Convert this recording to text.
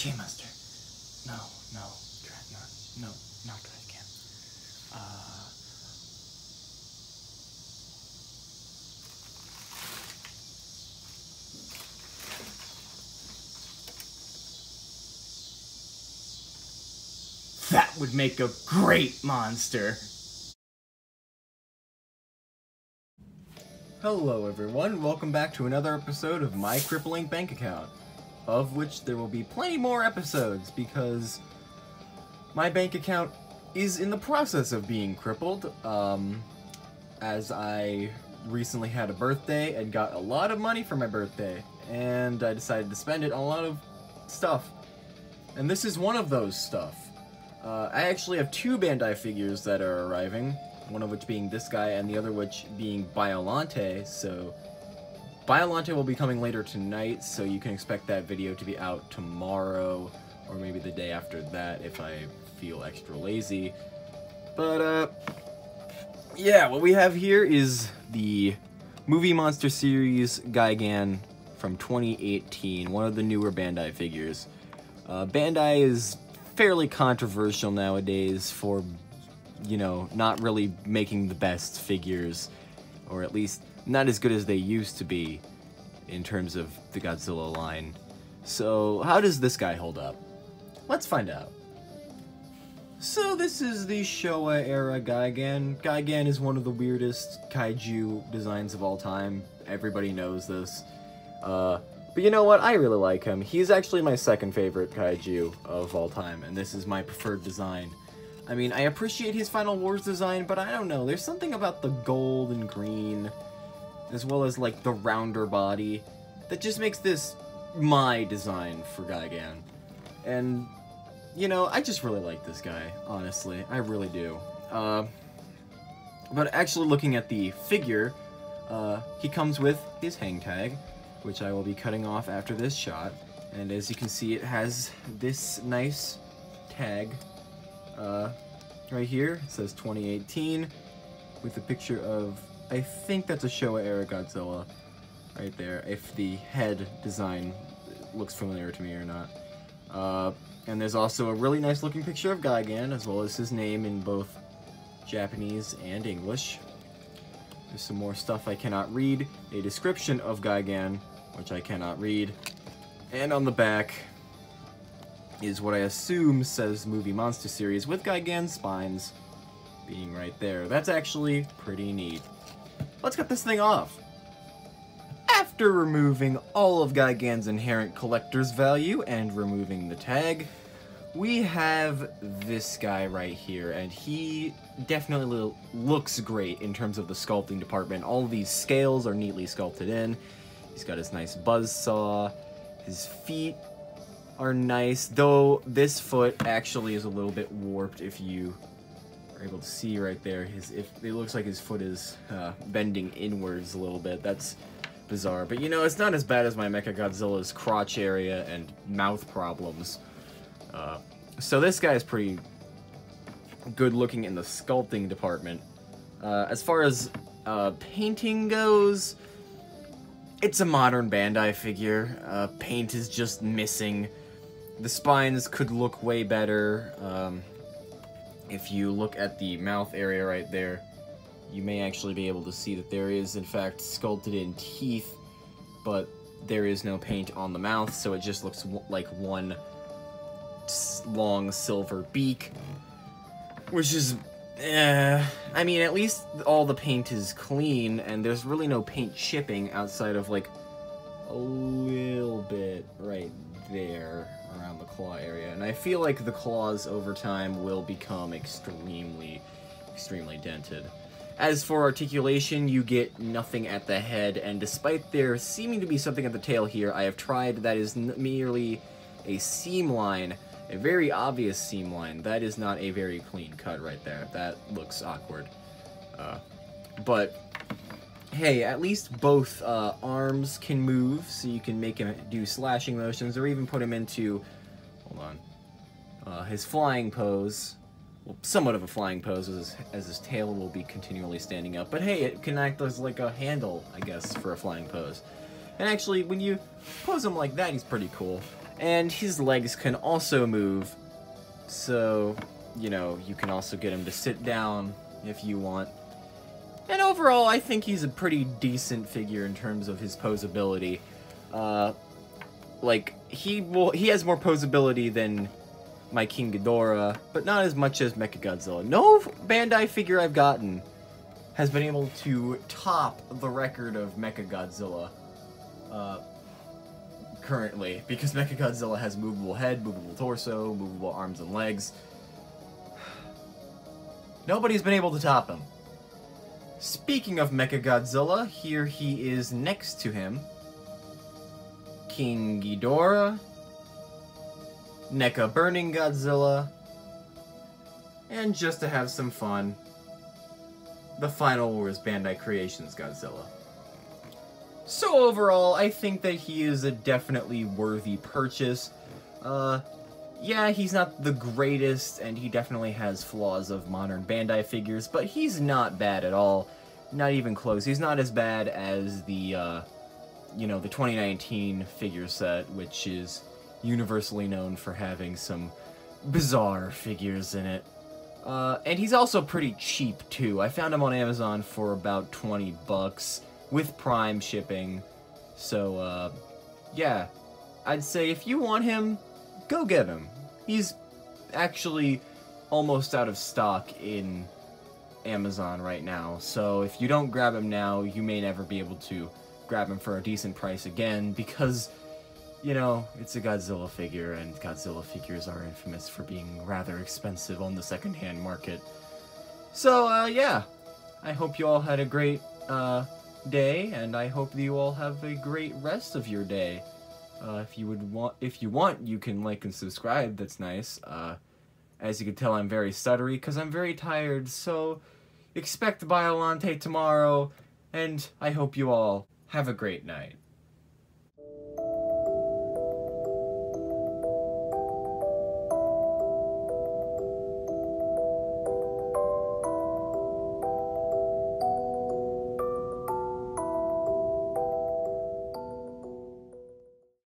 Trash monster. No, no, no, not trash can. That would make a great monster. Hello everyone, welcome back to another episode of My Crippling Bank Account, of which there will be plenty more episodes because my bank account is in the process of being crippled, as I recently had a birthday and got a lot of money for my birthday, and I decided to spend it on a lot of stuff, and this is one of those stuff. I actually have two Bandai figures that are arriving, one of which being this guy and the other which being Biolante, so Biolante will be coming later tonight, so you can expect that video to be out tomorrow, or maybe the day after that if I feel extra lazy. But, yeah, what we have here is the Movie Monster Series Gigan from 2018, one of the newer Bandai figures. Bandai is fairly controversial nowadays for, you know, not really making the best figures, or at least not as good as they used to be in terms of the Godzilla line. So how does this guy hold up? Let's find out. So this is the Showa era Gigan. Gigan is one of the weirdest kaiju designs of all time. Everybody knows this. But you know what? I really like him. He's actually my second favorite kaiju of all time, and this is my preferred design. I mean, I appreciate his Final Wars design, but I don't know. There's something about the gold and green, as well as, like, the rounder body, that just makes this my design for Gigan. And, you know, I just really like this guy, honestly. I really do. But actually looking at the figure, he comes with his hang tag, which I will be cutting off after this shot. And as you can see, it has this nice tag right here. It says 2018 with a picture of, I think that's a Showa era Godzilla right there, if the head design looks familiar to me or not. And there's also a really nice looking picture of Gigan, as well as his name in both Japanese and English. There's some more stuff I cannot read, a description of Gigan, which I cannot read, and on the back is what I assume says Movie Monster Series, with Gigan's spines being right there. That's actually pretty neat. Let's cut this thing off. After removing all of Gigan's inherent collector's value and removing the tag, we have this guy right here, and he definitely looks great in terms of the sculpting department. All of these scales are neatly sculpted in. He's got his nice buzzsaw. His feet are nice, though this foot actually is a little bit warped if you are able to see right there. It looks like his foot is bending inwards a little bit. That's bizarre, but you know, it's not as bad as my Mechagodzilla's crotch area and mouth problems. So this guy is pretty good looking in the sculpting department. As far as painting goes, it's a modern Bandai figure. Paint is just missing. The spines could look way better. If you look at the mouth area right there, you may actually be able to see that there is, in fact, sculpted in teeth, but there is no paint on the mouth, so it just looks like one long silver beak, which is, I mean, at least all the paint is clean, and there's really no paint chipping outside of, like, a little bit right there around the claw area, and I feel like the claws over time will become extremely dented. As for articulation, you get nothing at the head, and despite there seeming to be something at the tail here, I have tried that is merely a seam line, a very obvious seam line. That is not a very clean cut right there. That looks awkward. But, hey, at least both arms can move, so you can make him do slashing motions, or even put him into, hold on, his flying pose. Well, somewhat of a flying pose, as his tail will be continually standing up. But hey, it can act as like a handle, I guess, for a flying pose. And actually, when you pose him like that, he's pretty cool. And his legs can also move, so, you know, you can also get him to sit down if you want. And overall, I think he's a pretty decent figure in terms of his posability. Like, he has more posability than my King Ghidorah, but not as much as Mechagodzilla. No Bandai figure I've gotten has been able to top the record of Mechagodzilla currently, because Mechagodzilla has movable head, movable torso, movable arms and legs. Nobody's been able to top him. Speaking of Mechagodzilla, here he is next to him. King Ghidorah, NECA Burning Godzilla, and just to have some fun, the Final Wars Bandai Creations Godzilla. So overall, I think that he is a definitely worthy purchase. Yeah, he's not the greatest, and he definitely has flaws of modern Bandai figures, but he's not bad at all. Not even close. He's not as bad as the, you know, the 2019 figure set, which is universally known for having some bizarre figures in it. And he's also pretty cheap, too. I found him on Amazon for about 20 bucks with Prime shipping. So, yeah. I'd say if you want him, go get him. He's actually almost out of stock in Amazon right now. So if you don't grab him now, you may never be able to grab him for a decent price again, because, you know, it's a Godzilla figure, and Godzilla figures are infamous for being rather expensive on the secondhand market. So, yeah. I hope you all had a great, day, and I hope you all have a great rest of your day. If you want, you can like and subscribe. That's nice. As you can tell, I'm very stuttery because I'm very tired. So expect Biolante tomorrow, and I hope you all have a great night.